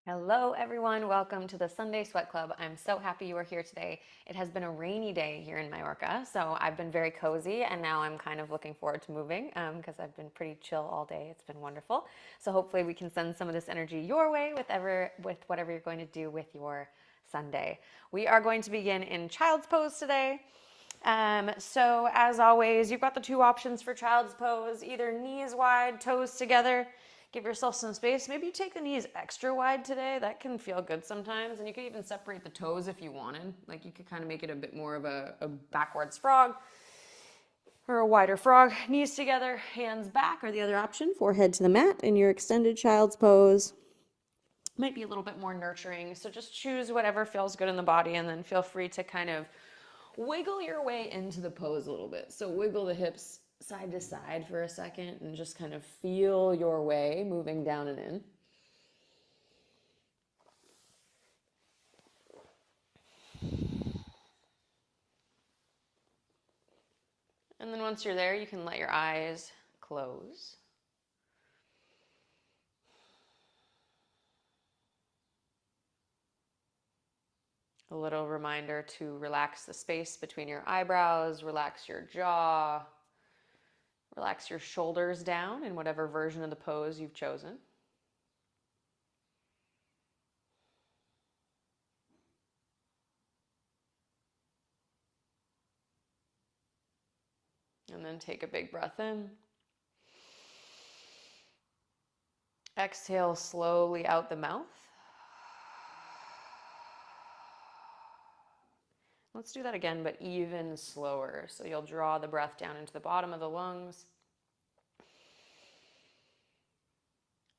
Hello, everyone. Welcome to the Sunday Sweat Club. I'm so happy you are here today. It has been a rainy day here in Mallorca, so I've been very cozy, and now I'm kind of looking forward to moving because I've been pretty chill all day. It's been wonderful. So hopefully we can send some of this energy your way with whatever you're going to do with your Sunday. We are going to begin in child's pose today. So as always, you've got the two options for child's pose, either knees wide, toes together. Give yourself some space. Maybe you take the knees extra wide today. That can feel good sometimes. And you could even separate the toes if you wanted. Like you could kind of make it a bit more of a backwards frog or a wider frog. Knees together, hands back are the other option. Forehead to the mat in your extended child's pose. Might be a little bit more nurturing. So just choose whatever feels good in the body and then feel free to kind of wiggle your way into the pose a little bit. So wiggle the hips side to side for a second and just kind of feel your way moving down and in. And then once you're there, you can let your eyes close. A little reminder to relax the space between your eyebrows, relax your jaw, relax your shoulders down in whatever version of the pose you've chosen. And then take a big breath in. Exhale slowly out the mouth. Let's do that again, but even slower. So you'll draw the breath down into the bottom of the lungs.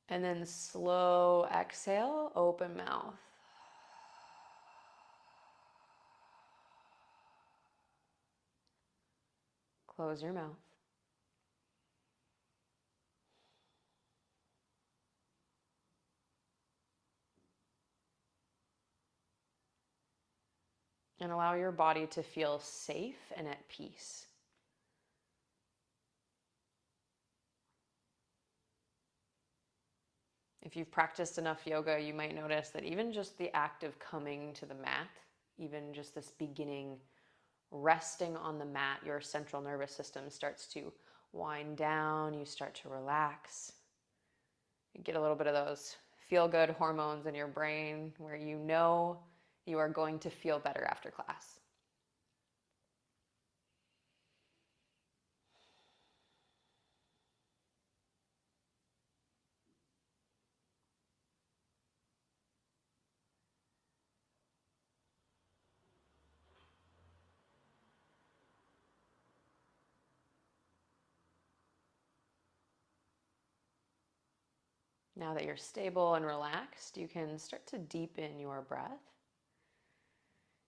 And then slow exhale, open mouth. Close your mouth. And allow your body to feel safe and at peace. If you've practiced enough yoga, you might notice that even just the act of coming to the mat, even just this beginning resting on the mat, your central nervous system starts to wind down, you start to relax. You get a little bit of those feel-good hormones in your brain where you know you are going to feel better after class. Now that you're stable and relaxed, you can start to deepen your breath.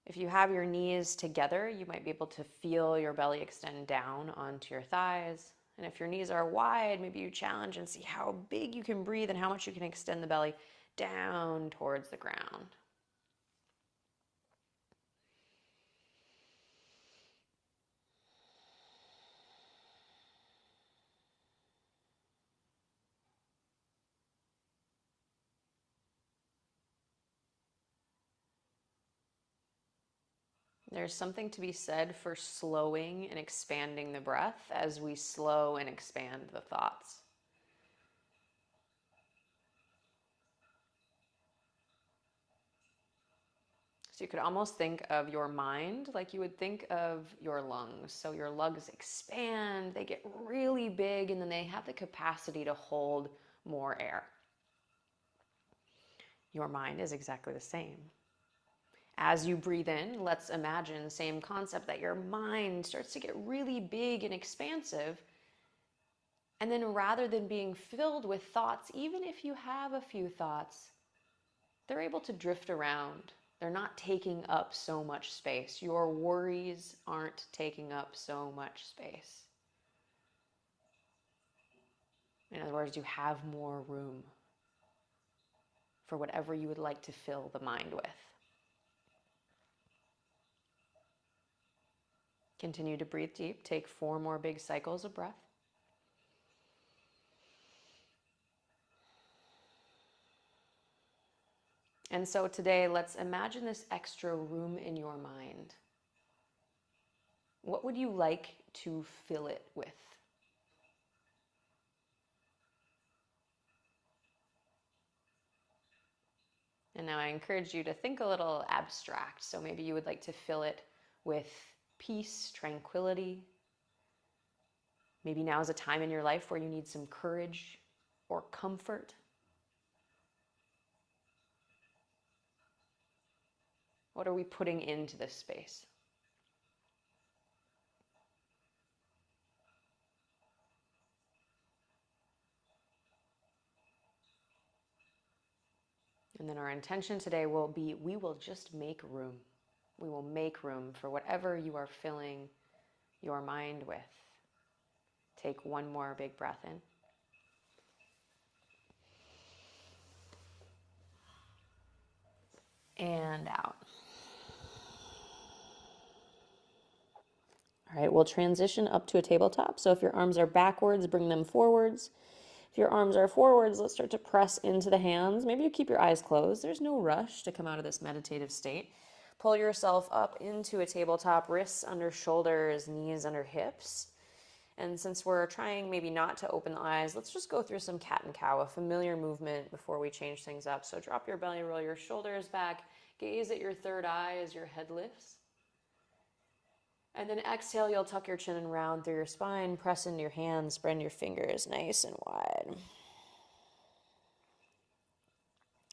If you have your knees together, you might be able to feel your belly extend down onto your thighs. And if your knees are wide, maybe you challenge and see how big you can breathe and how much you can extend the belly down towards the ground. There's something to be said for slowing and expanding the breath as we slow and expand the thoughts. So you could almost think of your mind like you would think of your lungs. So your lungs expand, they get really big, and then they have the capacity to hold more air. Your mind is exactly the same. As you breathe in, let's imagine, same concept, that your mind starts to get really big and expansive. And then rather than being filled with thoughts, even if you have a few thoughts, they're able to drift around. They're not taking up so much space. Your worries aren't taking up so much space. In other words, you have more room for whatever you would like to fill the mind with. Continue to breathe deep. Take 4 more big cycles of breath. And so today, let's imagine this extra room in your mind. What would you like to fill it with? And now I encourage you to think a little abstract. So maybe you would like to fill it with peace, tranquility. Maybe now is a time in your life where you need some courage or comfort. What are we putting into this space? And then our intention today will be, we will just make room. We will make room for whatever you are filling your mind with. Take one more big breath in. And out. All right, we'll transition up to a tabletop. So if your arms are backwards, bring them forwards. If your arms are forwards, let's start to press into the hands. Maybe you keep your eyes closed. There's no rush to come out of this meditative state. Pull yourself up into a tabletop, wrists under shoulders, knees under hips. And since we're trying maybe not to open the eyes, let's just go through some cat and cow, a familiar movement before we change things up. So drop your belly, roll your shoulders back, gaze at your third eye as your head lifts. And then exhale, you'll tuck your chin and round through your spine, press into your hands, spread your fingers nice and wide.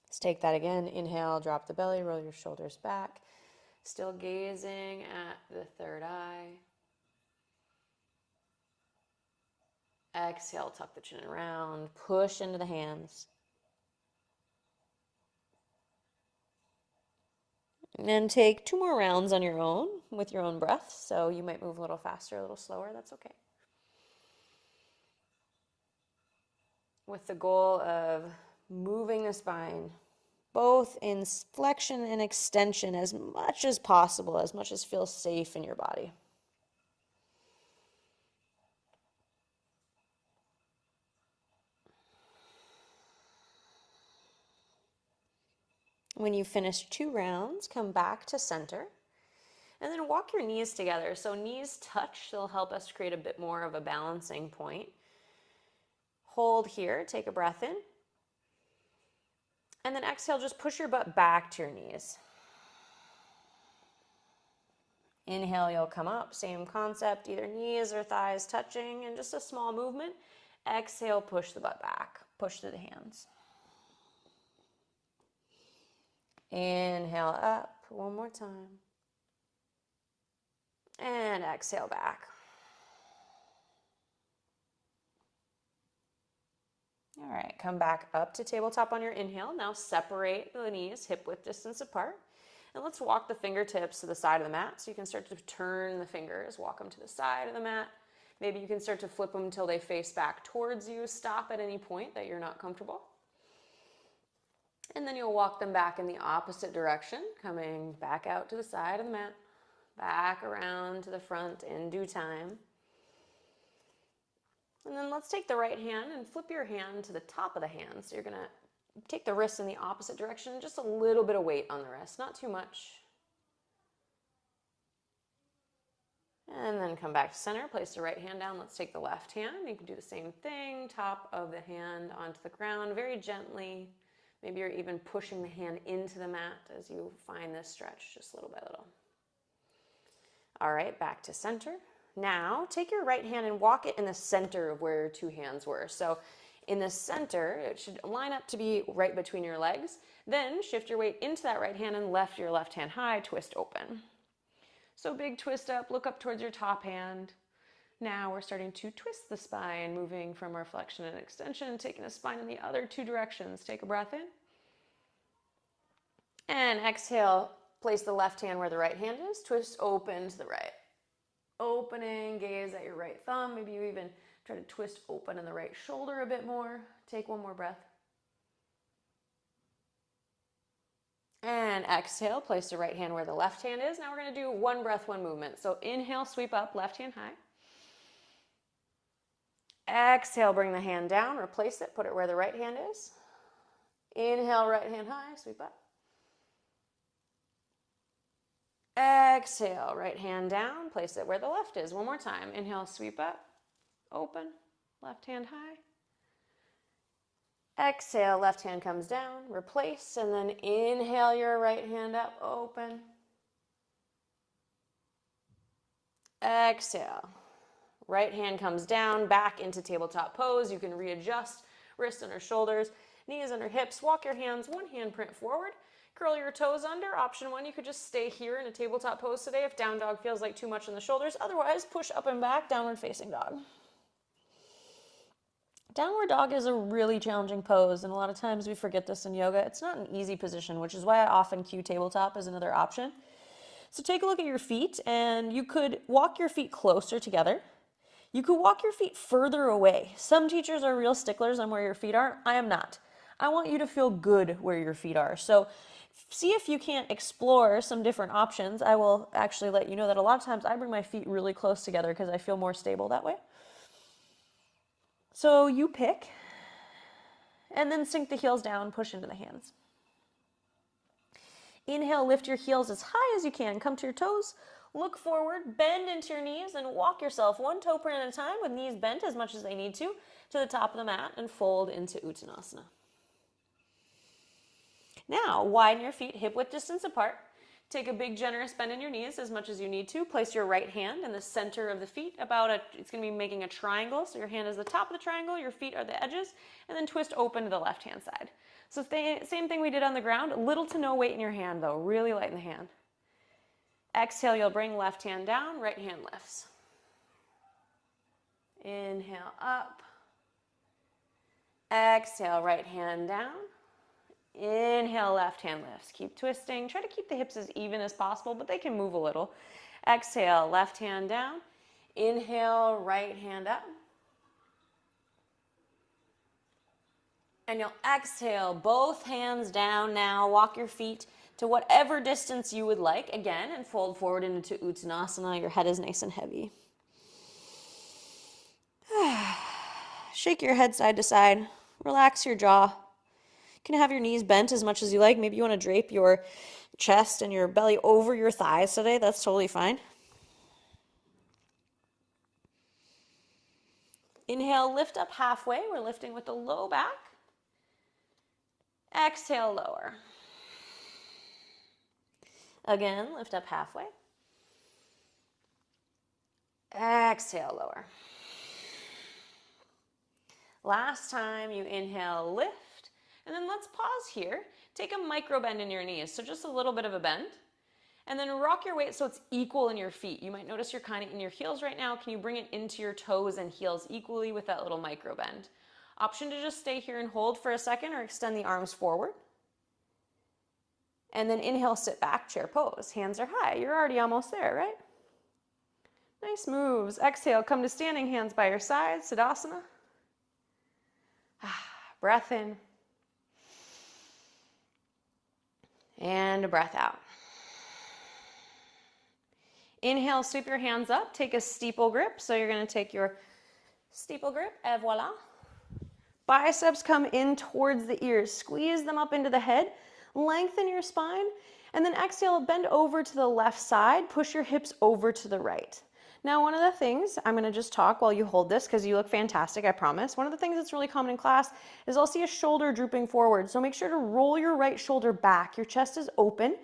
Let's take that again. Inhale, drop the belly, roll your shoulders back. Still gazing at the third eye. Exhale, tuck the chin and round, push into the hands. And then take 2 more rounds on your own with your own breath. So you might move a little faster, a little slower, that's okay. With the goal of moving the spine, both in flexion and extension as much as possible, as much as feels safe in your body. When you finish 2 rounds, come back to center. And then walk your knees together. So knees touch, they'll help us create a bit more of a balancing point. Hold here, take a breath in. And then exhale, just push your butt back to your knees. Inhale, you'll come up, same concept, either knees or thighs touching, and just a small movement. Exhale, push the butt back, push through the hands. Inhale up, one more time. And exhale back. All right, come back up to tabletop on your inhale. Now separate the knees hip width distance apart. And let's walk the fingertips to the side of the mat. So you can start to turn the fingers, walk them to the side of the mat. Maybe you can start to flip them until they face back towards you. Stop at any point that you're not comfortable. And then you'll walk them back in the opposite direction, coming back out to the side of the mat, back around to the front in due time. And then let's take the right hand and flip your hand to the top of the hand. So you're going to take the wrist in the opposite direction, just a little bit of weight on the wrist, not too much. And then come back to center, place the right hand down. Let's take the left hand. You can do the same thing, top of the hand onto the ground, very gently. Maybe you're even pushing the hand into the mat as you find this stretch, just little by little. All right, back to center. Now, take your right hand and walk it in the center of where your 2 hands were. So in the center, it should line up to be right between your legs. Then shift your weight into that right hand and lift your left hand high, twist open. So big twist up, look up towards your top hand. Now we're starting to twist the spine, moving from our flexion and extension, taking the spine in the other 2 directions. Take a breath in. And exhale, place the left hand where the right hand is, twist open to the right. Opening, gaze at your right thumb. Maybe you even try to twist open in the right shoulder a bit more. Take one more breath. And exhale, place the right hand where the left hand is. Now we're going to do 1 breath, 1 movement. So inhale, sweep up, left hand high. Exhale, bring the hand down, replace it, put it where the right hand is. Inhale, right hand high, sweep up. Exhale, right hand down, place it where the left is. One more time. Inhale, sweep up, open, left hand high. Exhale, left hand comes down, replace, and then inhale your right hand up, open. Exhale. Right hand comes down, back into tabletop pose. You can readjust, wrists under shoulders, knees under hips. Walk your hands, one hand print forward. Curl your toes under. Option one, you could just stay here in a tabletop pose today if down dog feels like too much in the shoulders. Otherwise, push up and back, downward facing dog. Downward dog is a really challenging pose, and a lot of times we forget this in yoga. It's not an easy position, which is why I often cue tabletop as another option. So take a look at your feet, and you could walk your feet closer together. You could walk your feet further away. Some teachers are real sticklers on where your feet are. I am not. I want you to feel good where your feet are. So see if you can't explore some different options. I will actually let you know that a lot of times I bring my feet really close together because I feel more stable that way. So you pick, and then sink the heels down, push into the hands. Inhale, lift your heels as high as you can. Come to your toes. Look forward, bend into your knees, and walk yourself one toe print at a time with knees bent as much as they need to the top of the mat and fold into Uttanasana. Now, widen your feet hip width distance apart. Take a big generous bend in your knees as much as you need to. Place your right hand in the center of the feet it's going to be making a triangle. So your hand is the top of the triangle, your feet are the edges, and then twist open to the left hand side. So same thing we did on the ground. Little to no weight in your hand though, really light in the hand. Exhale, you'll bring left hand down, right hand lifts. Inhale up. Exhale, right hand down. Inhale, left hand lifts. Keep twisting. Try to keep the hips as even as possible, but they can move a little. Exhale, left hand down. Inhale, right hand up. And you'll exhale, both hands down now. Walk your feet to whatever distance you would like, again, and fold forward into Uttanasana. Your head is nice and heavy. Shake your head side to side. Relax your jaw. You can have your knees bent as much as you like. Maybe you want to drape your chest and your belly over your thighs today. That's totally fine. Inhale, lift up halfway. We're lifting with the low back. Exhale, lower. Again, lift up halfway. Exhale, lower. Last time, you inhale, lift, and then let's pause here. Take a micro bend in your knees, so just a little bit of a bend. And then rock your weight so it's equal in your feet. You might notice you're kind of in your heels right now. Can you bring it into your toes and heels equally with that little micro bend? Option to just stay here and hold for a second or extend the arms forward. And then inhale, sit back, chair pose. Hands are high. You're already almost there, right? Nice moves. Exhale, come to standing, hands by your side, Siddhasana. Breath in. And a breath out. Inhale, sweep your hands up. Take a steeple grip. So you're going to take your steeple grip, et voila. Biceps come in towards the ears. Squeeze them up into the head. Lengthen your spine. And then exhale, bend over to the left side. Push your hips over to the right. Now, one of the things, I'm going to just talk while you hold this because you look fantastic, I promise. One of the things that's really common in class is I'll see a shoulder drooping forward. So make sure to roll your right shoulder back. Your chest is open.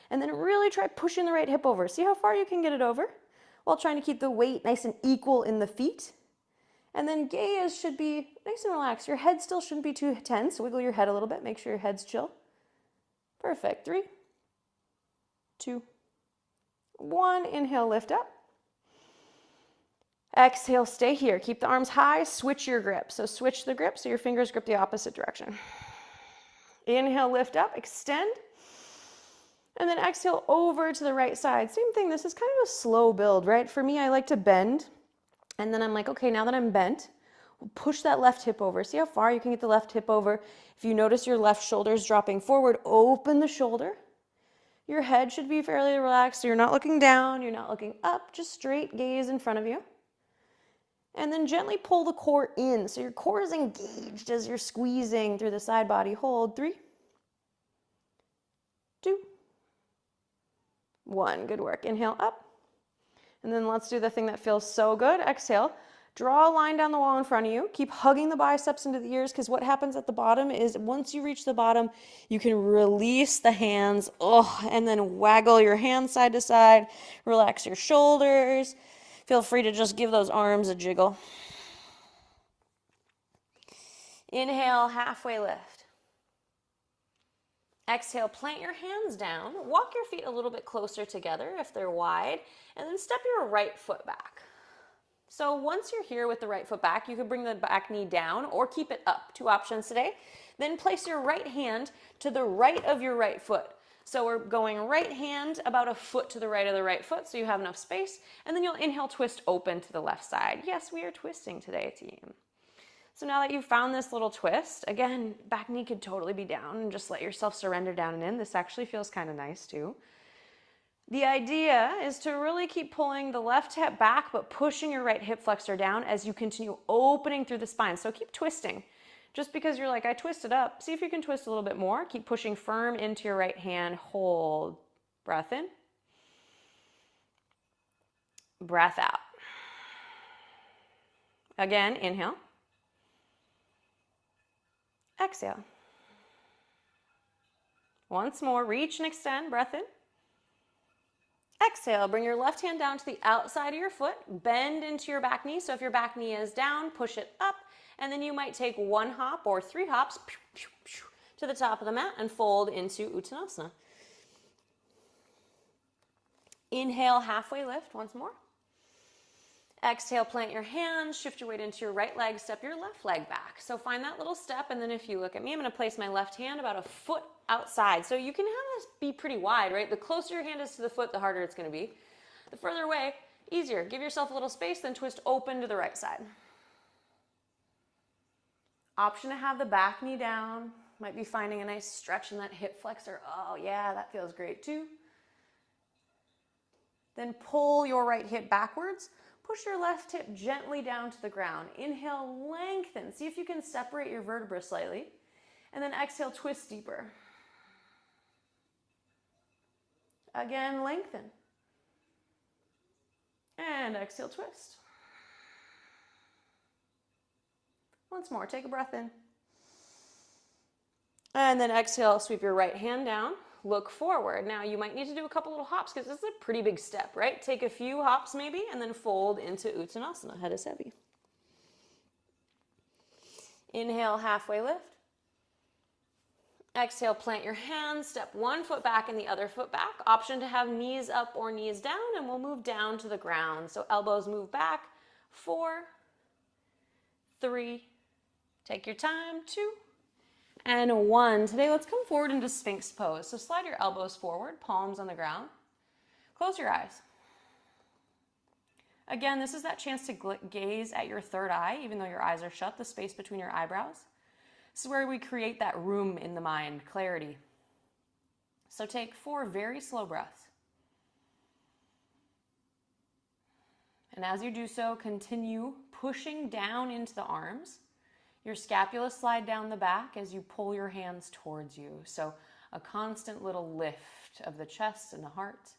And then really try pushing the right hip over. See how far you can get it over while trying to keep the weight nice and equal in the feet. And then gaze should be nice and relaxed. Your head still shouldn't be too tense. Wiggle your head a little bit. Make sure your head's chill. Perfect. 3, 2, 1. Inhale, lift up. Exhale, stay here. Keep the arms high. Switch your grip. So switch the grip so your fingers grip the opposite direction. Inhale, lift up, extend. And then exhale over to the right side. Same thing. This is kind of a slow build, right? For me, I like to bend. And then I'm like, okay, now that I'm bent, we'll push that left hip over. See how far you can get the left hip over. If you notice your left shoulder is dropping forward, open the shoulder. Your head should be fairly relaxed. So you're not looking down. You're not looking up. Just straight gaze in front of you. And then gently pull the core in. So your core is engaged as you're squeezing through the side body. Hold. 3, 2, 1. Good work. Inhale up. And then let's do the thing that feels so good. Exhale. Draw a line down the wall in front of you. Keep hugging the biceps into the ears, because what happens at the bottom is once you reach the bottom, you can release the hands, and then waggle your hands side to side. Relax your shoulders. Feel free to just give those arms a jiggle. Inhale, halfway lift. Exhale, plant your hands down. Walk your feet a little bit closer together if they're wide, and then step your right foot back. So once you're here with the right foot back, you can bring the back knee down or keep it up. 2 options today. Then place your right hand to the right of your right foot. So we're going right hand about a foot to the right of the right foot, so you have enough space. And then you'll inhale, twist open to the left side. Yes, we are twisting today, team. So now that you've found this little twist, again, back knee could totally be down, and just let yourself surrender down and in. This actually feels kind of nice too. The idea is to really keep pulling the left hip back, but pushing your right hip flexor down as you continue opening through the spine. So keep twisting. Just because you're like, I twisted up, see if you can twist a little bit more. Keep pushing firm into your right hand. Hold. Breath in. Breath out. Again, inhale. Exhale. Once more, reach and extend. Breath in. Exhale, bring your left hand down to the outside of your foot, bend into your back knee. So if your back knee is down, push it up, and then you might take 1 hop or 3 hops to the top of the mat and fold into Uttanasana. Inhale, halfway lift, once more. Exhale, plant your hands, shift your weight into your right leg, step your left leg back. So find that little step, and then if you look at me, I'm going to place my left hand about a foot outside. So you can have this be pretty wide, right? The closer your hand is to the foot, the harder it's going to be. The further away, easier. Give yourself a little space, then twist open to the right side. Option to have the back knee down. Might be finding a nice stretch in that hip flexor. Oh yeah, that feels great too. Then pull your right hip backwards. Push your left hip gently down to the ground. Inhale, lengthen. See if you can separate your vertebrae slightly. And then exhale, twist deeper. Again, lengthen. And exhale, twist. Once more, take a breath in. And then exhale, sweep your right hand down. Look forward. Now you might need to do a couple little hops because this is a pretty big step, right? Take a few hops maybe and then fold into Uttanasana. Head is heavy. Inhale, halfway lift. Exhale, plant your hands, step 1 foot back and the other foot back. Option to have knees up or knees down, and we'll move down to the ground. So elbows move back. 4, 3, take your time, 2, and 1. Today, let's come forward into Sphinx pose. So slide your elbows forward, palms on the ground. Close your eyes. Again, this is that chance to gaze at your third eye, even though your eyes are shut, the space between your eyebrows. This is where we create that room in the mind, clarity. So take 4 very slow breaths. And as you do so, continue pushing down into the arms. Your scapula slide down the back as you pull your hands towards you. So a constant little lift of the chest and the heart.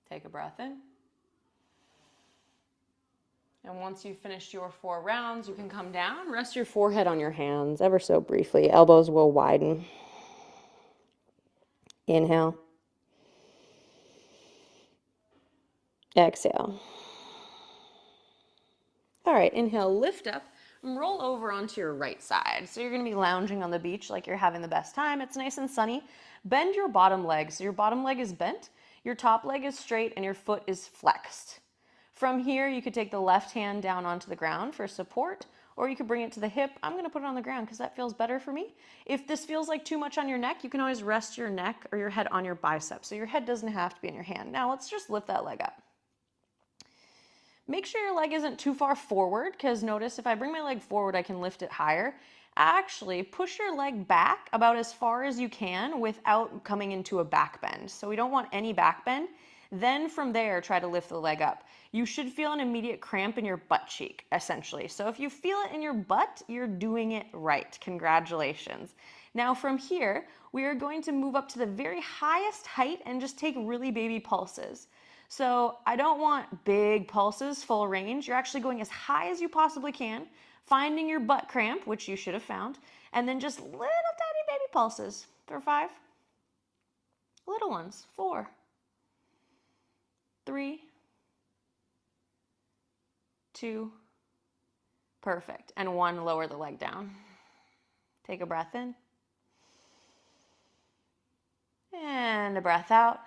Take a breath in. And once you've finished your 4 rounds, you can come down, rest your forehead on your hands ever so briefly. Elbows will widen. Inhale. Exhale. All right, inhale, lift up and roll over onto your right side. So you're going to be lounging on the beach like you're having the best time. It's nice and sunny. Bend your bottom leg. So your bottom leg is bent, your top leg is straight, and your foot is flexed. From here, you could take the left hand down onto the ground for support, or you could bring it to the hip. I'm going to put it on the ground because that feels better for me. If this feels like too much on your neck, you can always rest your neck or your head on your biceps. So your head doesn't have to be in your hand. Now let's just lift that leg up. Make sure your leg isn't too far forward, because notice if I bring my leg forward, I can lift it higher. actually push your leg back about as far as you can without coming into a back bend. So we don't want any back bend. Then from there, try to lift the leg up. You should feel an immediate cramp in your butt cheek, essentially. So if you feel it in your butt, you're doing it right. Congratulations. Now from here, we are going to move up to the very highest height and just take really baby pulses. So I don't want big pulses, full range. You're actually going as high as you possibly can, finding your butt cramp, which you should have found, and then just little tiny baby pulses for 5, little ones, 4, 3, 2, perfect, and 1, lower the leg down. Take a breath in, and a breath out.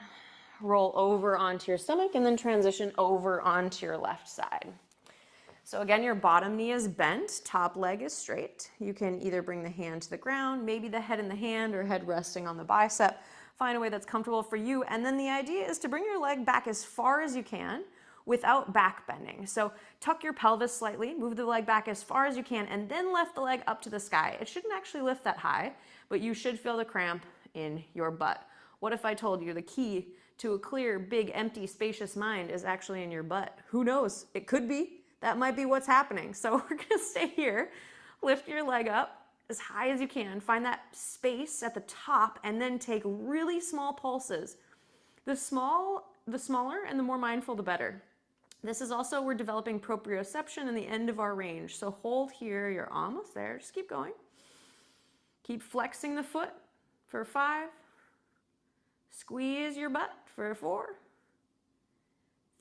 Roll over onto your stomach, and then transition over onto your left side. So again, your bottom knee is bent, top leg is straight. You can either bring the hand to the ground, maybe the head in the hand or head resting on the bicep. Find a way that's comfortable for you. And then the idea is to bring your leg back as far as you can without back bending. So tuck your pelvis slightly, move the leg back as far as you can, and then lift the leg up to the sky. It shouldn't actually lift that high, but you should feel the cramp in your butt. What if I told you the key to a clear, big, empty, spacious mind is actually in your butt? Who knows? It could be. That might be what's happening. So we're gonna stay here, lift your leg up as high as you can, find that space at the top, and then take really small pulses. The smaller and the more mindful, the better. This is also, we're developing proprioception in the end of our range. So hold here, you're almost there, just keep going. Keep flexing the foot for 5. Squeeze your butt for 4,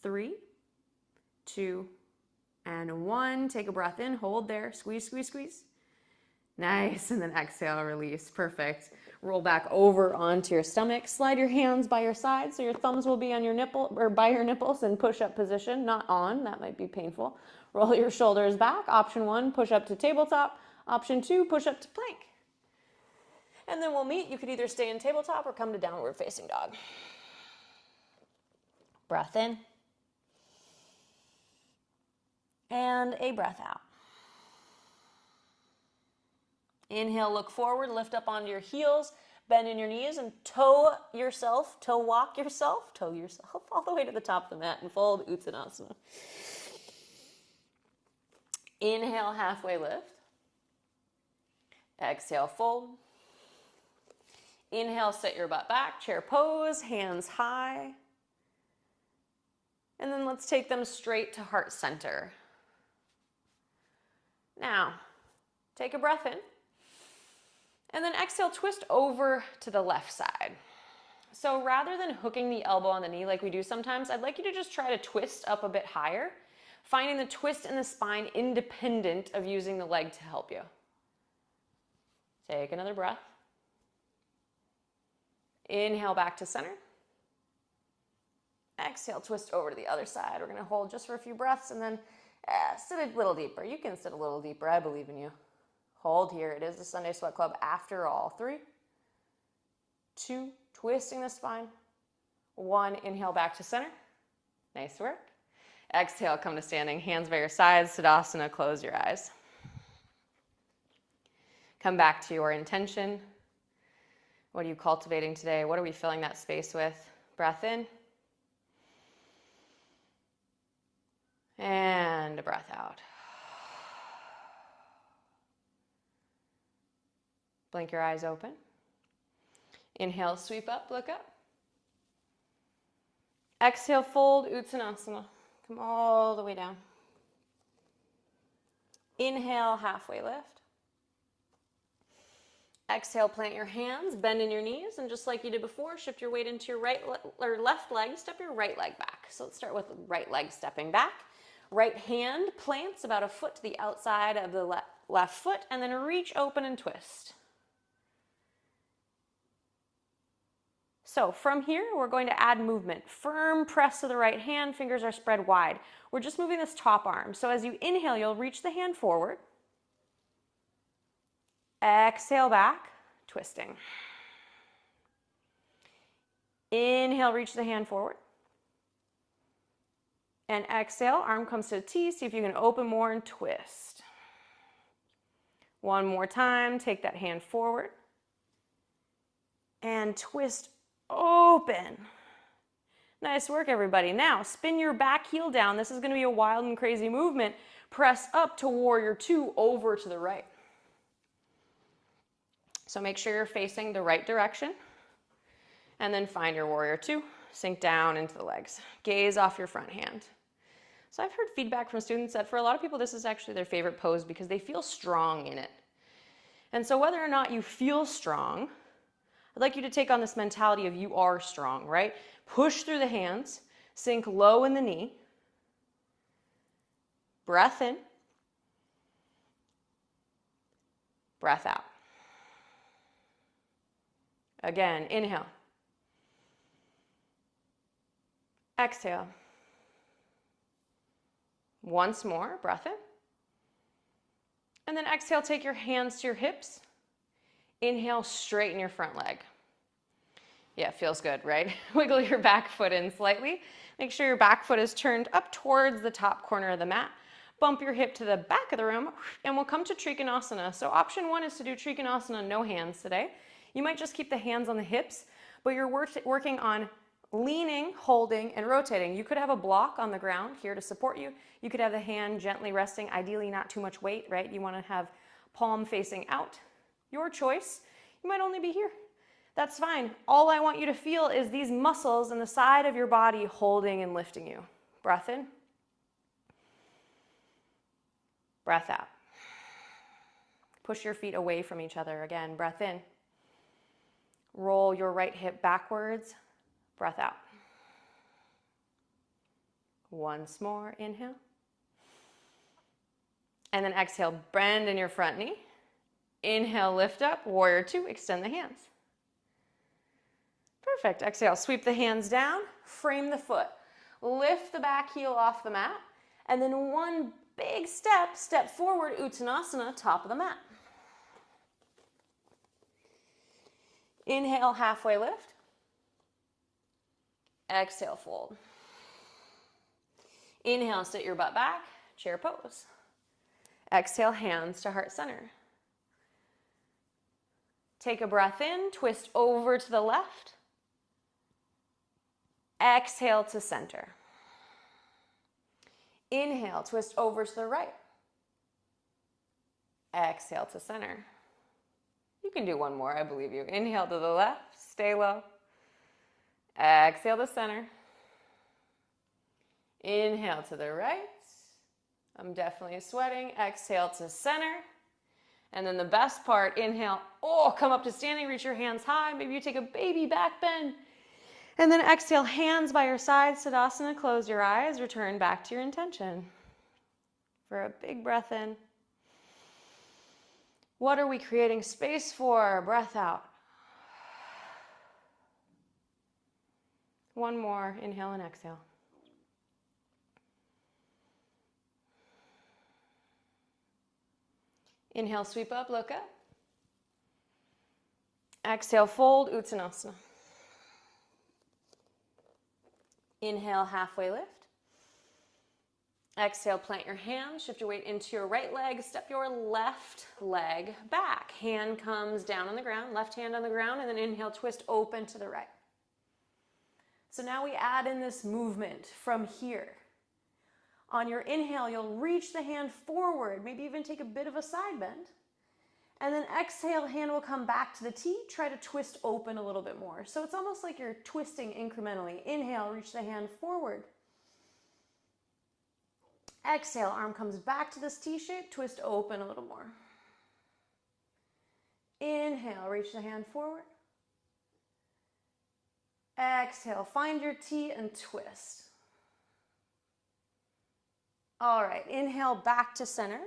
3, 2, and 1. Take a breath in, hold there, squeeze, squeeze, squeeze. Nice, and then exhale, release, perfect. Roll back over onto your stomach. Slide your hands by your side so your thumbs will be on your nipple or by your nipples in push-up position, not on, that might be painful. Roll your shoulders back. Option 1, push up to tabletop. Option 2, push up to plank. And then we'll meet. You could either stay in tabletop or come to downward facing dog. Breath in. And a breath out. Inhale, look forward, lift up onto your heels, bend in your knees, and toe walk yourself all the way to the top of the mat and fold Uttanasana. Inhale, halfway lift. Exhale, fold. Inhale, sit your butt back, chair pose, hands high. And then let's take them straight to heart center. Now, take a breath in. And then exhale, twist over to the left side. So rather than hooking the elbow on the knee like we do sometimes, I'd like you to just try to twist up a bit higher, finding the twist in the spine independent of using the leg to help you. Take another breath. Inhale back to center. Exhale, twist over to the other side. We're going to hold just for a few breaths and then sit a little deeper. You can sit a little deeper. I believe in you. Hold here. It is the Sunday Sweat Club after all. 3, 2, twisting the spine. 1, inhale back to center. Nice work. Exhale, come to standing. Hands by your sides. Tadasana, close your eyes. Come back to your intention. What are you cultivating today? What are we filling that space with? Breath in. And a breath out. Blink your eyes open. Inhale, sweep up, look up. Exhale, fold, Uttanasana. Come all the way down. Inhale, halfway lift. Exhale, plant your hands, bend in your knees, and just like you did before, shift your weight into your right or left leg, step your right leg back. So let's start with right leg stepping back. Right hand plants about a foot to the outside of the left foot, and then reach open and twist. So from here, we're going to add movement. Firm press of the right hand, fingers are spread wide. We're just moving this top arm. So as you inhale, you'll reach the hand forward. Exhale back, twisting. Inhale, reach the hand forward. And exhale, arm comes to a T. See if you can open more and twist. One more time, take that hand forward and twist open. Nice work, everybody. Now, spin your back heel down. This is going to be a wild and crazy movement. Press up to warrior two, over to the right. So make sure you're facing the right direction. And then find your warrior two. Sink down into the legs. Gaze off your front hand. So I've heard feedback from students that for a lot of people, this is actually their favorite pose because they feel strong in it. And so whether or not you feel strong, I'd like you to take on this mentality of you are strong, right? Push through the hands, sink low in the knee. Breath in. Breath out. Again, inhale. Exhale. Once more, breath in. And then exhale, take your hands to your hips. Inhale, straighten your front leg. Yeah, it feels good, right? Wiggle your back foot in slightly. Make sure your back foot is turned up towards the top corner of the mat. Bump your hip to the back of the room, and we'll come to Trikonasana. So option one is to do Trikonasana, no hands today. You might just keep the hands on the hips, but you're working on leaning, holding, and rotating. You could have a block on the ground here to support you. You could have the hand gently resting, ideally not too much weight, right? You want to have palm facing out. Your choice. You might only be here. That's fine. All I want you to feel is these muscles in the side of your body holding and lifting you. Breath in. Breath out. Push your feet away from each other. Again, breath in. Roll your right hip backwards. Breath out. Once more, inhale. And then exhale, bend in your front knee. Inhale, lift up, warrior two, extend the hands. Perfect. Exhale, sweep the hands down, frame the foot. Lift the back heel off the mat, and then one big step forward, Uttanasana, top of the mat. Inhale, halfway lift. Exhale, fold. Inhale, sit your butt back, chair pose. Exhale, hands to heart center. Take a breath in, twist over to the left. Exhale to center. Inhale, twist over to the right. Exhale to center. You can do one more, I believe you. Inhale to the left, stay low. Exhale to center. Inhale to the right. I'm definitely sweating. Exhale to center. And then the best part, inhale. Oh, come up to standing, reach your hands high. Maybe you take a baby back bend. And then exhale, hands by your side, Tadasana. Close your eyes, return back to your intention. For a big breath in. What are we creating space for? Breath out. One more, inhale and exhale. Inhale, sweep up, look up. Exhale, fold, Uttanasana. Inhale, halfway lift. Exhale, plant your hands, shift your weight into your right leg, step your left leg back. Hand comes down on the ground, left hand on the ground, and then inhale, twist open to the right. So now we add in this movement from here. On your inhale, you'll reach the hand forward, maybe even take a bit of a side bend. And then exhale, hand will come back to the T. Try to twist open a little bit more. So it's almost like you're twisting incrementally. Inhale, reach the hand forward. Exhale, arm comes back to this T shape, twist open a little more. Inhale, reach the hand forward. Exhale, find your T and twist. All right, inhale, back to center.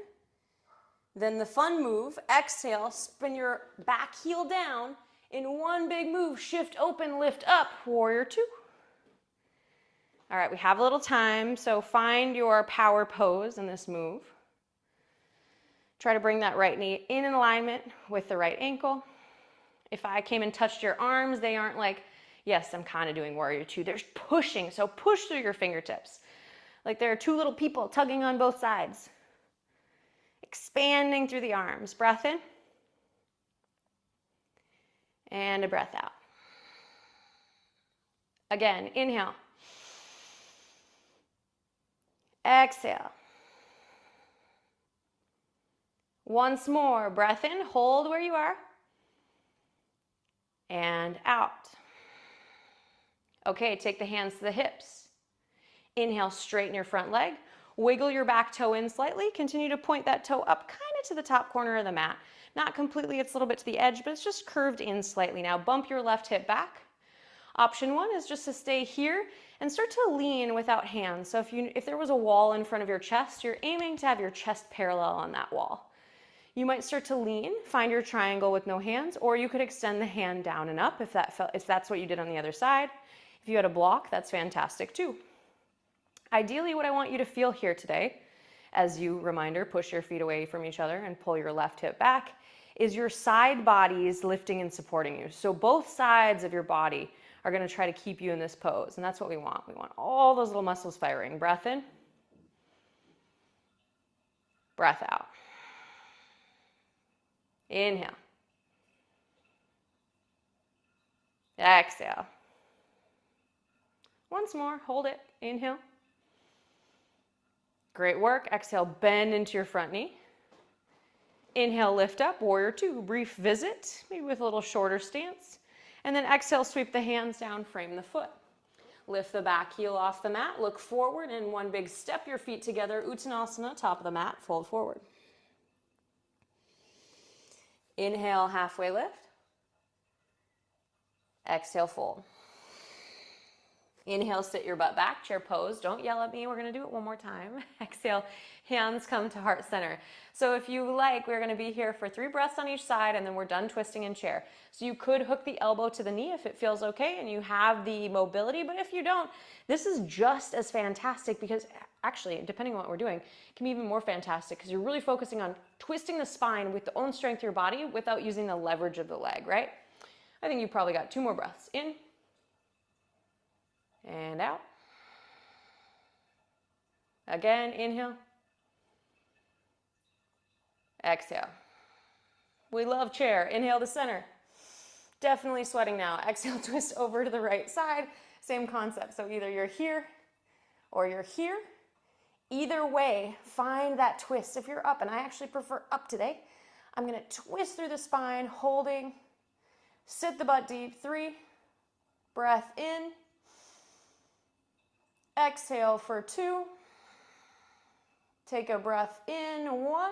Then the fun move, exhale, spin your back heel down. In one big move, shift open, lift up, warrior two. All right, we have a little time, so find your power pose in this move. Try to bring that right knee in alignment with the right ankle. If I came and touched your arms, they aren't like, yes, I'm kind of doing warrior two. They're pushing, so push through your fingertips. Like there are two little people tugging on both sides. Expanding through the arms. Breath in. And a breath out. Again, inhale. Exhale. Once more, breath in, hold where you are. And out. Okay, take the hands to the hips. Inhale, straighten your front leg. Wiggle your back toe in slightly. Continue to point that toe up kind of to the top corner of the mat. Not completely, it's a little bit to the edge, but it's just curved in slightly. Now bump your left hip back. Option one is just to stay here and start to lean without hands. So if there was a wall in front of your chest, you're aiming to have your chest parallel on that wall. You might start to lean, find your triangle with no hands, or you could extend the hand down and up if that's what you did on the other side. If you had a block, that's fantastic too. Ideally, what I want you to feel here today, as you, reminder, push your feet away from each other and pull your left hip back, is your side bodies lifting and supporting you. So both sides of your body are going to try to keep you in this pose, and that's what we want. We want all those little muscles firing. Breath in. Breath out. Inhale. Exhale. Once more, hold it. Inhale. Great work. Exhale, bend into your front knee. Inhale, lift up, warrior two, brief visit, maybe with a little shorter stance. And then exhale, sweep the hands down, frame the foot. Lift the back heel off the mat, look forward, and one big step your feet together, Uttanasana, top of the mat, fold forward. Inhale, halfway lift. Exhale, fold. Inhale, sit your butt back, chair pose. Don't yell at me. We're going to do it one more time. Exhale, hands come to heart center. So if you like, we're going to be here for 3 breaths on each side, and then we're done twisting in chair. So you could hook the elbow to the knee if it feels okay and you have the mobility, but if you don't, this is just as fantastic because actually, depending on what we're doing, it can be even more fantastic because you're really focusing on twisting the spine with the own strength of your body without using the leverage of the leg, right? I think you probably got 2 more breaths. In. And out. Again, inhale. Exhale. We love chair. Inhale to center. Definitely sweating now. Exhale, twist over to the right side. Same concept. So either you're here or you're here. Either way, find that twist. If you're up, and I actually prefer up today, I'm going to twist through the spine, holding. Sit the butt deep. 3. Breath in. Exhale for 2. Take a breath in. 1.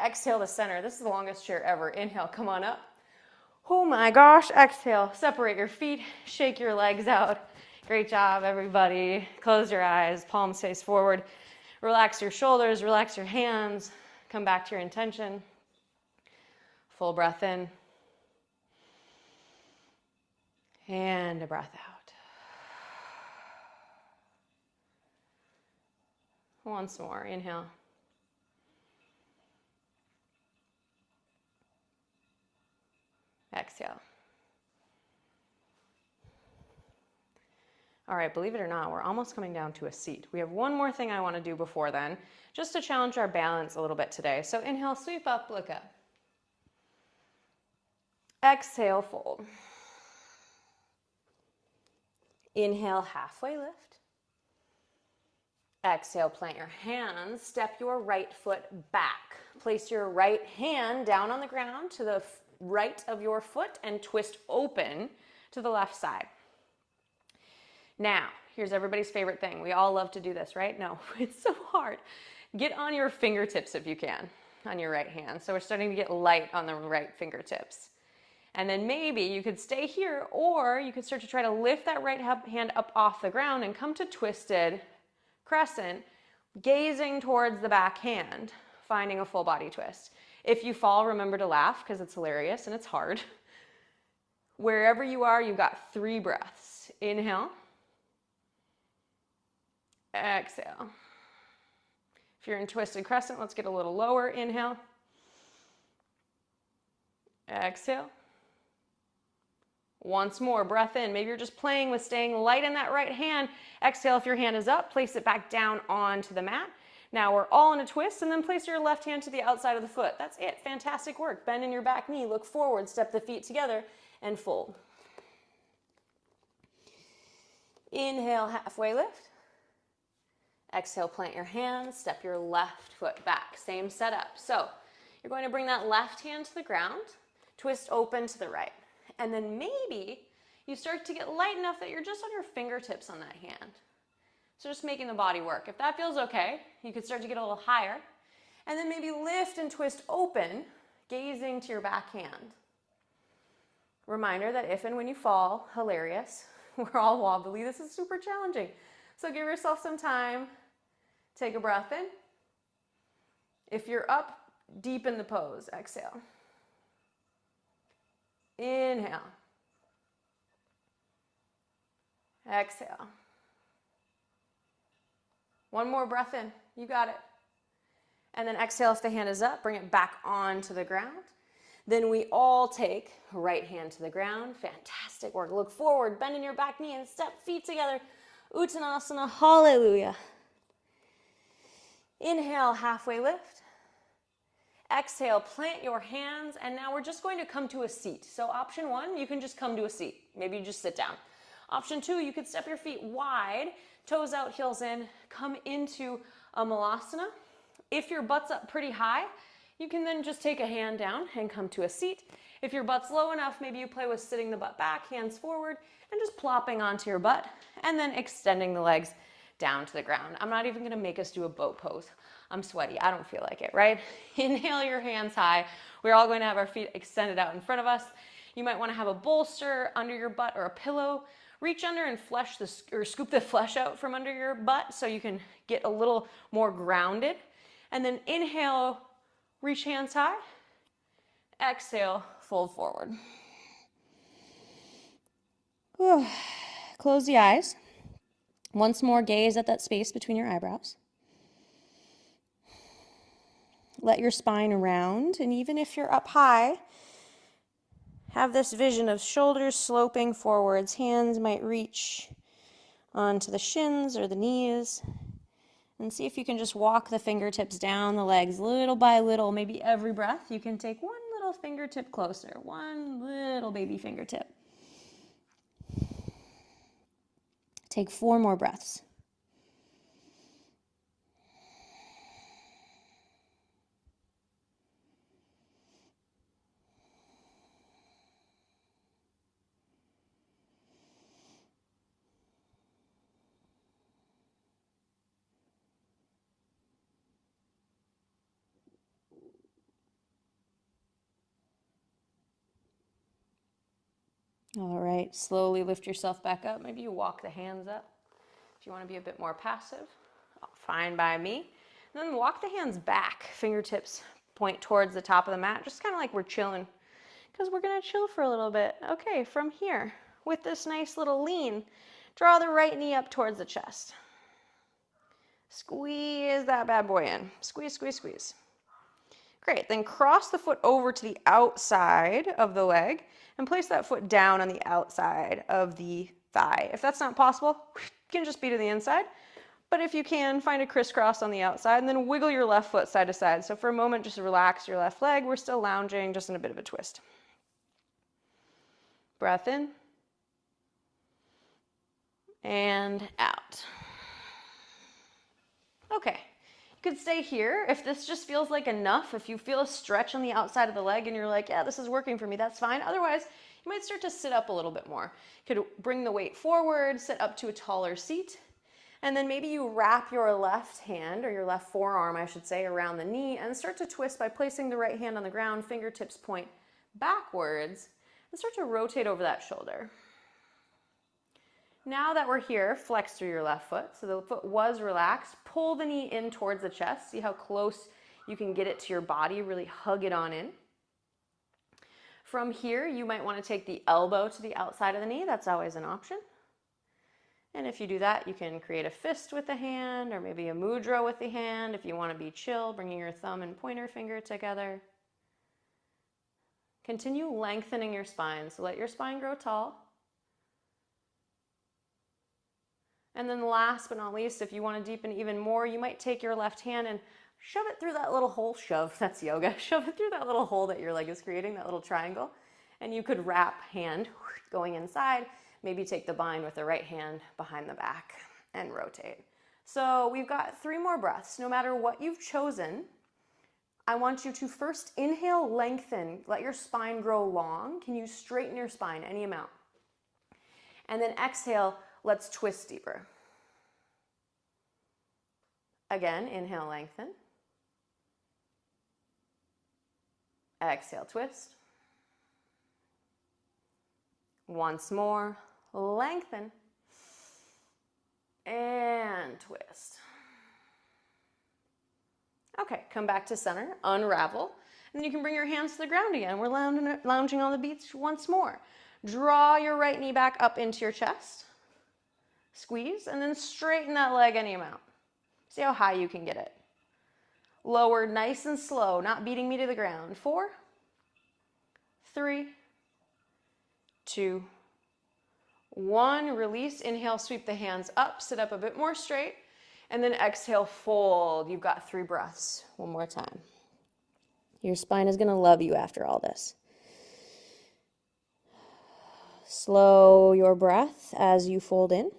Exhale to center. This is the longest chair ever. Inhale, come on up. Oh my gosh. Exhale, separate your feet, shake your legs out. Great job, everybody. Close your eyes, palms face forward. Relax your shoulders, relax your hands. Come back to your intention. Full breath in. And a breath out. Once more, inhale. Exhale. All right, believe it or not, we're almost coming down to a seat. We have one more thing I want to do before then, just to challenge our balance a little bit today. So inhale, sweep up, look up. Exhale, fold. Inhale, halfway lift. Exhale, plant your hands, step your right foot back. Place your right hand down on the ground to the right of your foot and twist open to the left side. Now, here's everybody's favorite thing. We all love to do this, right? No, it's so hard. Get on your fingertips if you can, on your right hand. So we're starting to get light on the right fingertips. And then maybe you could stay here, or you could start to try to lift that right hand up off the ground and come to twisted crescent, gazing towards the back hand, finding a full body twist. If you fall, remember to laugh because it's hilarious and it's hard. Wherever you are, you've got 3 breaths. Inhale. Exhale. If you're in twisted crescent, let's get a little lower. Inhale. Exhale. Once more, breath in. Maybe you're just playing with staying light in that right hand. Exhale if your hand is up, place it back down onto the mat. Now we're all in a twist, and then place your left hand to the outside of the foot. That's it. Fantastic work. Bend in your back knee, look forward, step the feet together, and fold. Inhale, halfway lift. Exhale, plant your hands, step your left foot back. Same setup. So you're going to bring that left hand to the ground, twist open to the right. And then maybe you start to get light enough that you're just on your fingertips on that hand. So just making the body work. If that feels okay, you could start to get a little higher. And then maybe lift and twist open, gazing to your back hand. Reminder that if and when you fall, hilarious. We're all wobbly. This is super challenging. So give yourself some time. Take a breath in. If you're up, deepen the pose. Exhale. Inhale. Exhale. One more breath in. You got it. And then exhale if the hand is up. Bring it back onto the ground. Then we all take right hand to the ground. Fantastic work. Look forward, bend in your back knee, and step feet together. Uttanasana, hallelujah. Inhale, halfway lift. Exhale, plant your hands, and now we're just going to come to a seat. So option one, you can just come to a seat. Maybe you just sit down. Option two, you could step your feet wide, toes out, heels in, come into a malasana. If your butt's up pretty high, you can then just take a hand down and come to a seat. If your butt's low enough, maybe you play with sitting the butt back, hands forward, and just plopping onto your butt, and then extending the legs down to the ground. I'm not even gonna make us do a boat pose. I'm sweaty, I don't feel like it, right? Inhale your hands high. We're all going to have our feet extended out in front of us. You might wanna have a bolster under your butt or a pillow. Reach under and scoop the flesh out from under your butt so you can get a little more grounded. And then inhale, reach hands high. Exhale, fold forward. Close the eyes. Once more, gaze at that space between your eyebrows. Let your spine round, and even if you're up high, have this vision of shoulders sloping forwards. Hands might reach onto the shins or the knees. And see if you can just walk the fingertips down the legs little by little. Maybe every breath you can take one little fingertip closer, one little baby fingertip. Take 4 more breaths. All right, slowly lift yourself back up. Maybe you walk the hands up if you want to be a bit more passive. Fine by me. And then walk the hands back. Fingertips point towards the top of the mat, just kind of like we're chilling, because we're going to chill for a little bit. Okay, from here, with this nice little lean, draw the right knee up towards the chest. Squeeze that bad boy in. Squeeze, squeeze, squeeze. Great, then cross the foot over to the outside of the leg and place that foot down on the outside of the thigh. If that's not possible, you can just be to the inside. But if you can, find a crisscross on the outside and then wiggle your left foot side to side. So for a moment, just relax your left leg. We're still lounging, just in a bit of a twist. Breath in and out. Okay. You could stay here. If this just feels like enough, if you feel a stretch on the outside of the leg and you're like, yeah, this is working for me, that's fine. Otherwise, you might start to sit up a little bit more. You could bring the weight forward, sit up to a taller seat, and then maybe you wrap your left hand, or your left forearm, I should say, around the knee and start to twist by placing the right hand on the ground, fingertips point backwards, and start to rotate over that shoulder. Now that we're here, flex through your left foot. So the foot was relaxed. Pull the knee in towards the chest. See how close you can get it to your body. Really hug it on in. From here, you might want to take the elbow to the outside of the knee. That's always an option. And if you do that, you can create a fist with the hand or maybe a mudra with the hand. If you want to be chill, bringing your thumb and pointer finger together. Continue lengthening your spine. So let your spine grow tall. And then last but not least, if you want to deepen even more, you might take your left hand and shove it through that little hole. Shove, that's yoga. Shove it through that little hole that your leg is creating, that little triangle. And you could wrap hand going inside. Maybe take the bind with the right hand behind the back and rotate. So we've got 3 more breaths. No matter what you've chosen, I want you to first inhale, lengthen. Let your spine grow long. Can you straighten your spine any amount? And then exhale, let's twist deeper. Again, inhale, lengthen. Exhale, twist. Once more, lengthen. And twist. Okay, come back to center, unravel, and then you can bring your hands to the ground again. We're lounging on the beach once more. Draw your right knee back up into your chest. Squeeze, and then straighten that leg any amount. See how high you can get it. Lower nice and slow, not beating me to the ground. 4, 3, 2, 1. Release, inhale, sweep the hands up, sit up a bit more straight, and then exhale, fold. You've got 3 breaths. One more time. Your spine is going to love you after all this. Slow your breath as you fold in.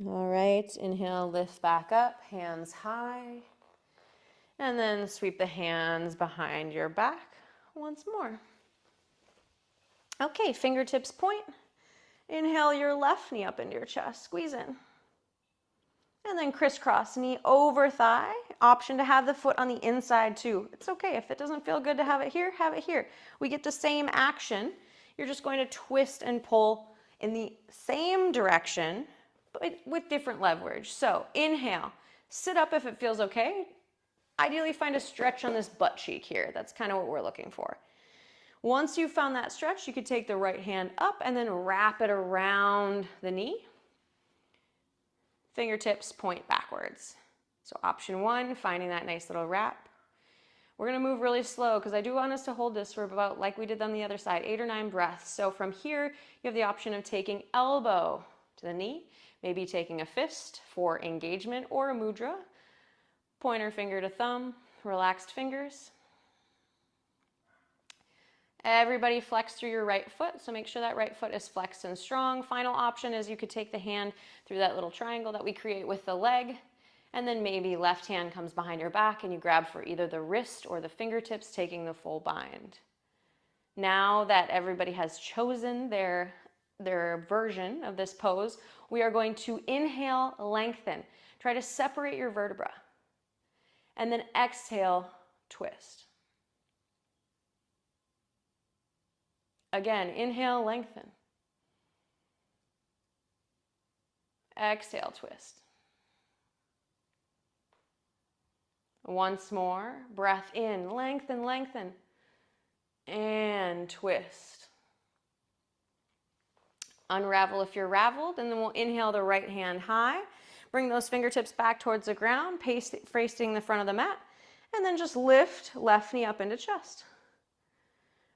All right, inhale, lift back up, hands high. And then sweep the hands behind your back once more. Okay, fingertips point. Inhale your left knee up into your chest, squeeze in. And then crisscross, knee over thigh. Option to have the foot on the inside too. It's okay, if it doesn't feel good to have it here, have it here. We get the same action. You're just going to twist and pull in the same direction, but with different leverage. So inhale, sit up if it feels okay. Ideally find a stretch on this butt cheek here. That's kind of what we're looking for. Once you've found that stretch, you could take the right hand up and then wrap it around the knee. Fingertips point backwards. So option 1, finding that nice little wrap. We're going to move really slow because I do want us to hold this for about, like we did on the other side, 8 or 9 breaths. So from here, you have the option of taking elbow to the knee, maybe taking a fist for engagement or a mudra. Pointer finger to thumb, relaxed fingers. Everybody flex through your right foot, so make sure that right foot is flexed and strong. Final option is you could take the hand through that little triangle that we create with the leg, and then maybe left hand comes behind your back and you grab for either the wrist or the fingertips, taking the full bind. Now that everybody has chosen their version of this pose, we are going to inhale, lengthen. Try to separate your vertebra. And then exhale, twist. Again, inhale, lengthen. Exhale, twist. Once more, breath in, lengthen, lengthen, and twist. Unravel if you're raveled, and then we'll inhale the right hand high. Bring those fingertips back towards the ground, facing the front of the mat, and then just lift left knee up into chest.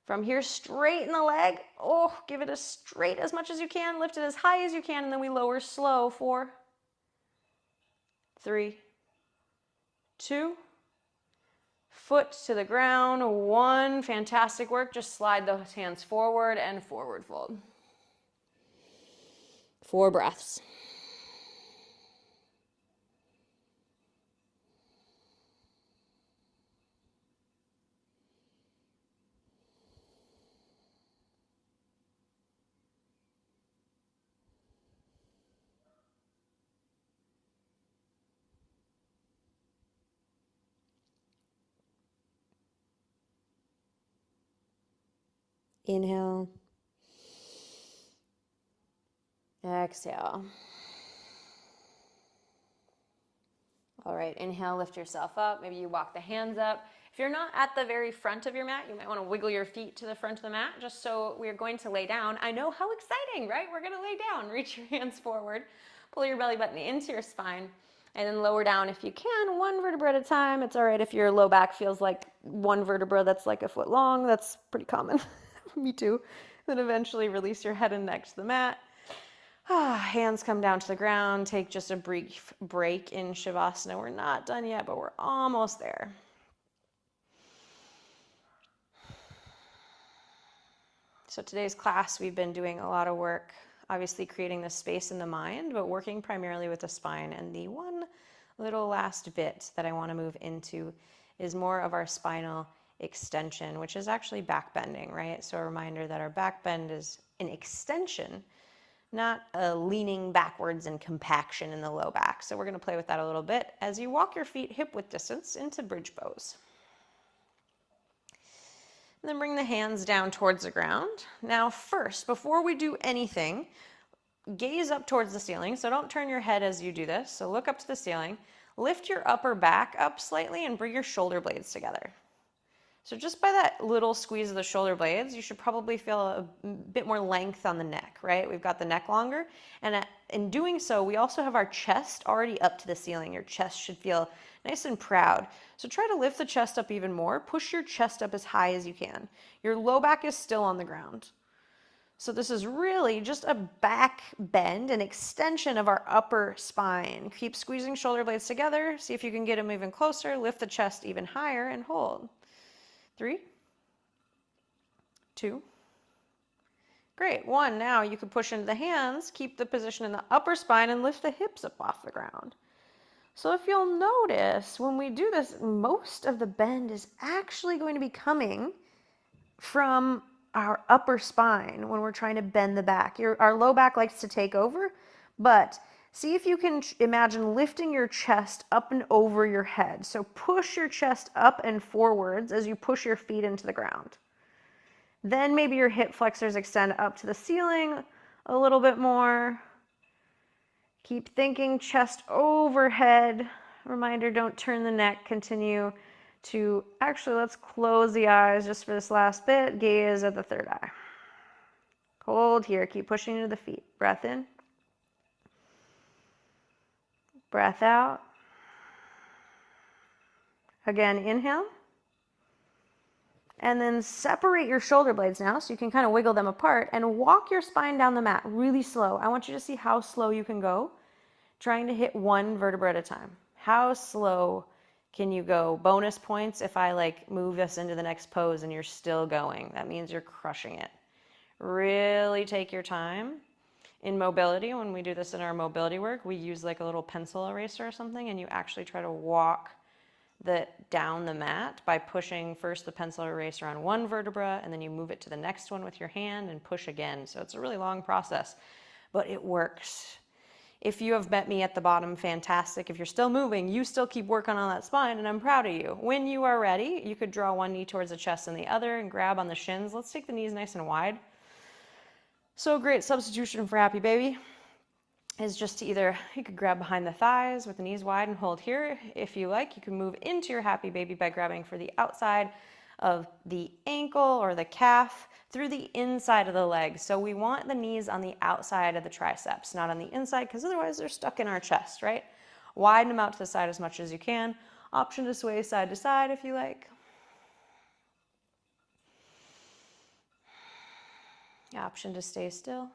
From here, straighten the leg. Oh, give it as straight as much as you can. Lift it as high as you can, and then we lower slow. 4, 3, 2. Foot to the ground. 1. Fantastic work. Just slide those hands forward and forward fold. 4 breaths. Inhale. Exhale. All right, inhale, lift yourself up. Maybe you walk the hands up. If you're not at the very front of your mat, you might want to wiggle your feet to the front of the mat, just so we're going to lay down. I know, how exciting, right? We're going to lay down. Reach your hands forward. Pull your belly button into your spine. And then lower down if you can, one vertebra at a time. It's all right if your low back feels like one vertebra that's like a foot long. That's pretty common. Me too. Then eventually release your head and neck to the mat. Hands come down to the ground. Take just a brief break in Shavasana. We're not done yet, but we're almost there. So today's class, we've been doing a lot of work, obviously creating the space in the mind, but working primarily with the spine. And the one little last bit that I want to move into is more of our spinal extension, which is actually back bending, right? So a reminder that our back bend is an extension, not a leaning backwards and compaction in the low back. So we're going to play with that a little bit as you walk your feet hip width distance into bridge pose. And then bring the hands down towards the ground. Now first, before we do anything, gaze up towards the ceiling. So don't turn your head as you do this. So look up to the ceiling. Lift your upper back up slightly and bring your shoulder blades together. So just by that little squeeze of the shoulder blades, you should probably feel a bit more length on the neck, right? We've got the neck longer. And in doing so, we also have our chest already up to the ceiling. Your chest should feel nice and proud. So try to lift the chest up even more. Push your chest up as high as you can. Your low back is still on the ground. So this is really just a back bend, an extension of our upper spine. Keep squeezing shoulder blades together. See if you can get them even closer. Lift the chest even higher and hold. 3, 2, great. 1, now you can push into the hands, keep the position in the upper spine and lift the hips up off the ground. So if you'll notice, when we do this, most of the bend is actually going to be coming from our upper spine when we're trying to bend the back. Our low back likes to take over, but see if you can imagine lifting your chest up and over your head. So push your chest up and forwards as you push your feet into the ground. Then maybe your hip flexors extend up to the ceiling a little bit more. Keep thinking chest overhead. Reminder, don't turn the neck. Continue to, actually, let's close the eyes just for this last bit. Gaze at the third eye. Hold here. Keep pushing into the feet. Breath in. Breath out. Again, inhale. And then separate your shoulder blades now so you can kind of wiggle them apart and walk your spine down the mat really slow. I want you to see how slow you can go, trying to hit one vertebra at a time. How slow can you go? Bonus points if I move us into the next pose and you're still going. That means you're crushing it. Really take your time. In mobility, when we do this in our mobility work, we use like a little pencil eraser or something, and you actually try to walk down the mat by pushing first the pencil eraser on one vertebra, and then you move it to the next one with your hand and push again. So it's a really long process, but it works. If you have met me at the bottom, fantastic. If you're still moving, you still keep working on that spine, and I'm proud of you. When you are ready, you could draw one knee towards the chest and the other and grab on the shins. Let's take the knees nice and wide. So a great substitution for happy baby is just to either, you could grab behind the thighs with the knees wide and hold here. If you like, you can move into your happy baby by grabbing for the outside of the ankle or the calf through the inside of the leg. So we want the knees on the outside of the triceps, not on the inside, because otherwise they're stuck in our chest, right? Widen them out to the side as much as you can. Option to sway side to side if you like. Option to stay still.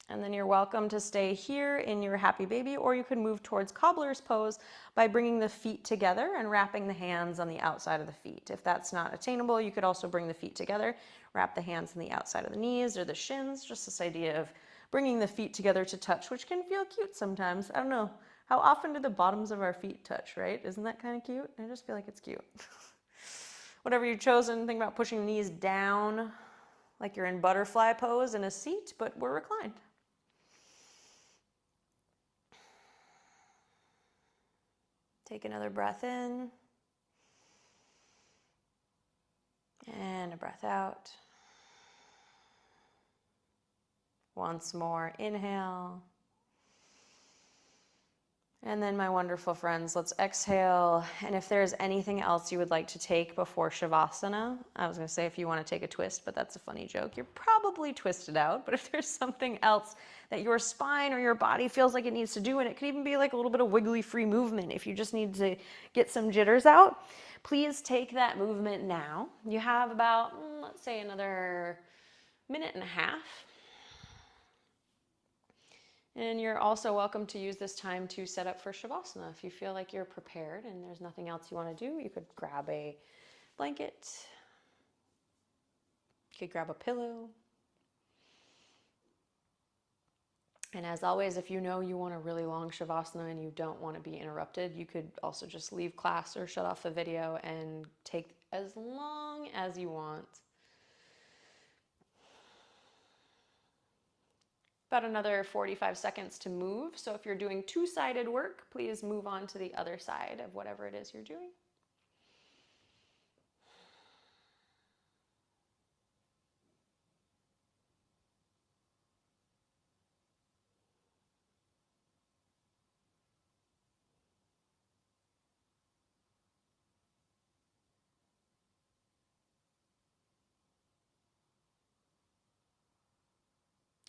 And then you're welcome to stay here in your happy baby, or you can move towards cobbler's pose by bringing the feet together and wrapping the hands on the outside of the feet. If that's not attainable, you could also bring the feet together, wrap the hands on the outside of the knees or the shins, just this idea of bringing the feet together to touch, which can feel cute sometimes. I don't know, how often do the bottoms of our feet touch, right? Isn't that kind of cute? I just feel like it's cute. Whatever you've chosen, think about pushing the knees down like you're in butterfly pose in a seat, but we're reclined. Take another breath in and a breath out. Once more, inhale. And then my wonderful friends, let's exhale. And if there's anything else you would like to take before Shavasana, I was gonna say if you wanna take a twist, but that's a funny joke. You're probably twisted out, but if there's something else that your spine or your body feels like it needs to do, and it could even be like a little bit of wiggly free movement, if you just need to get some jitters out, please take that movement now. You have about, let's say another minute and a half. And you're also welcome to use this time to set up for Shavasana. If you feel like you're prepared and there's nothing else you want to do, you could grab a blanket. You could grab a pillow. And as always, if you know you want a really long Shavasana and you don't want to be interrupted, you could also just leave class or shut off the video and take as long as you want. About another 45 seconds to move. So if you're doing two-sided work, please move on to the other side of whatever it is you're doing.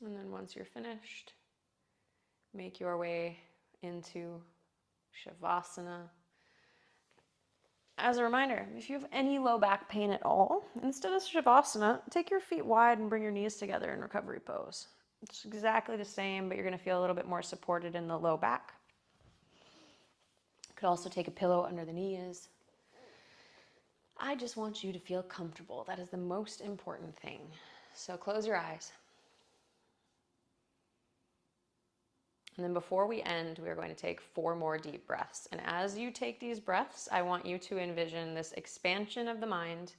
And then once you're finished, make your way into Shavasana. As a reminder, if you have any low back pain at all, instead of Shavasana, take your feet wide and bring your knees together in recovery pose. It's exactly the same, but you're going to feel a little bit more supported in the low back. You could also take a pillow under the knees. I just want you to feel comfortable. That is the most important thing. So close your eyes. And then before we end, we are going to take 4 more deep breaths. And as you take these breaths, I want you to envision this expansion of the mind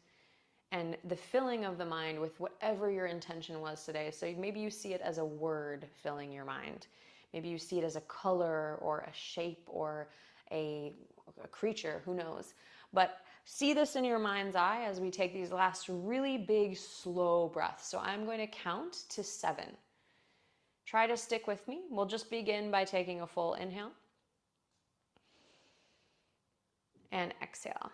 and the filling of the mind with whatever your intention was today. So maybe you see it as a word filling your mind. Maybe you see it as a color or a shape or a creature, who knows. But see this in your mind's eye as we take these last really big, slow breaths. So I'm going to count to 7. Try to stick with me. We'll just begin by taking a full inhale and exhale.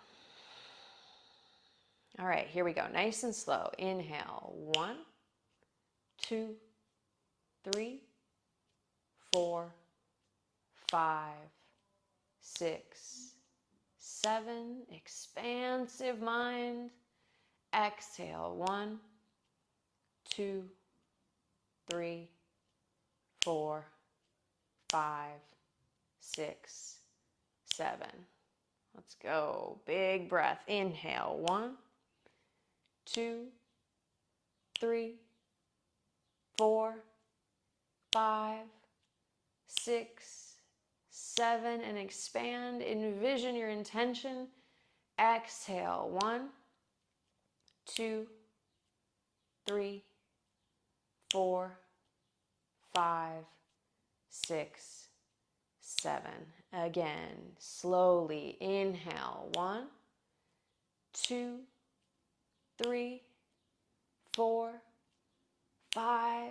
All right, here we go. Nice and slow. Inhale. 1, 2, 3, 4, 5, 6, 7. Expansive mind. Exhale. 1, 2, 3, 4, 5, 6, 7. Let's go. Big breath. Inhale. 1, 2, 3, 4, 5, 6, 7. And expand. Envision your intention. Exhale. 1, 2, 3, 4, 5, 6, 7. Again, slowly inhale. 1, 2, 3, 4, 5,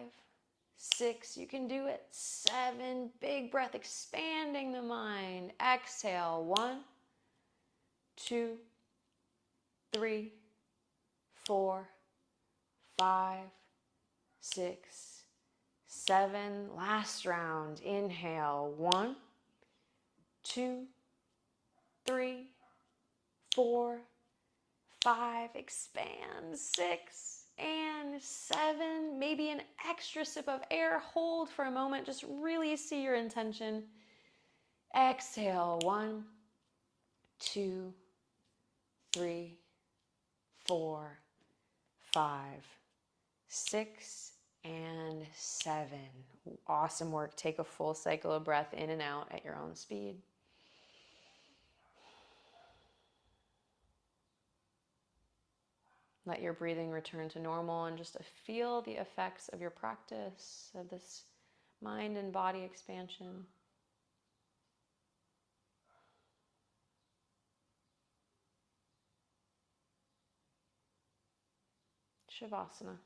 6. You can do it. 7. Big breath, expanding the mind. Exhale. 1, 2, 3, 4, 5, 6, 7. Last round. Inhale. 1, 2, 3, 4, 5. Expand. 6 and 7. Maybe an extra sip of air. Hold for a moment. Just really see your intention. Exhale. 1, 2, 3, 4, 5, 6, and 7. Awesome work. Take a full cycle of breath in and out at your own speed. Let your breathing return to normal and just feel the effects of your practice, of this mind and body expansion. Shavasana.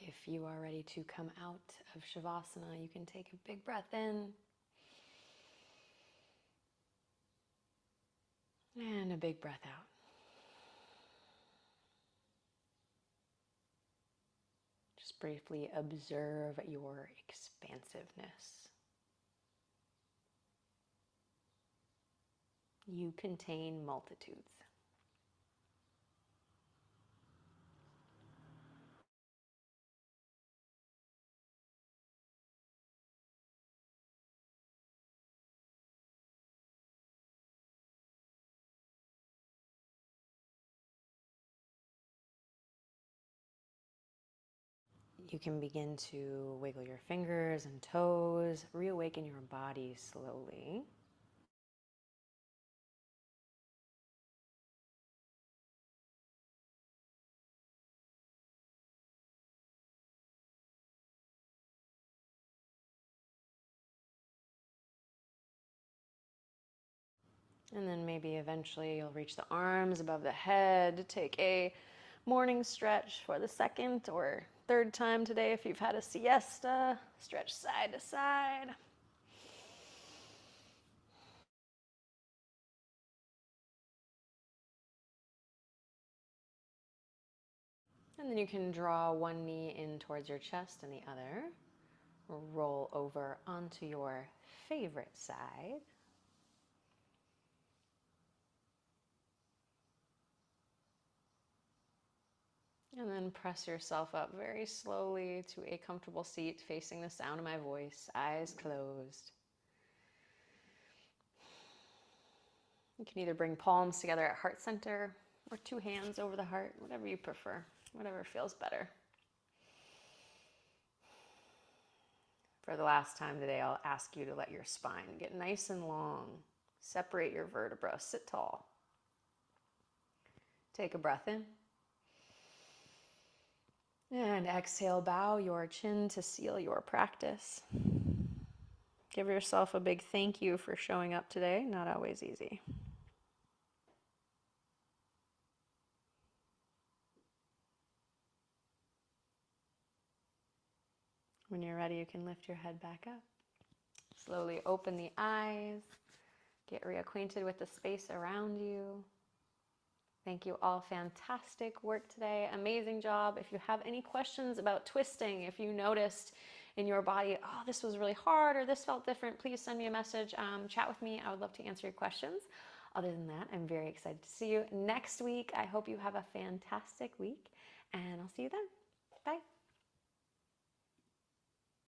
If you are ready to come out of Shavasana, you can take a big breath in and a big breath out. Just briefly observe your expansiveness. You contain multitudes. You can begin to wiggle your fingers and toes, reawaken your body slowly. And then maybe eventually you'll reach the arms above the head. Take a morning stretch for the second or third time today if you've had a siesta. Stretch side to side. And then you can draw one knee in towards your chest and the other. Roll over onto your favorite side. And then press yourself up very slowly to a comfortable seat facing the sound of my voice, eyes closed. You can either bring palms together at heart center or two hands over the heart, whatever you prefer, whatever feels better. For the last time today, I'll ask you to let your spine get nice and long. Separate your vertebrae, sit tall. Take a breath in. And exhale, bow your chin to seal your practice. Give yourself a big thank you for showing up today, not always easy. When you're ready, you can lift your head back up. Slowly open the eyes. Get reacquainted with the space around you. Thank you all. Fantastic work today. Amazing job. If you have any questions about twisting, if you noticed in your body, oh, this was really hard or this felt different, please send me a message. Chat with me. I would love to answer your questions. Other than that, I'm very excited to see you next week. I hope you have a fantastic week, and I'll see you then.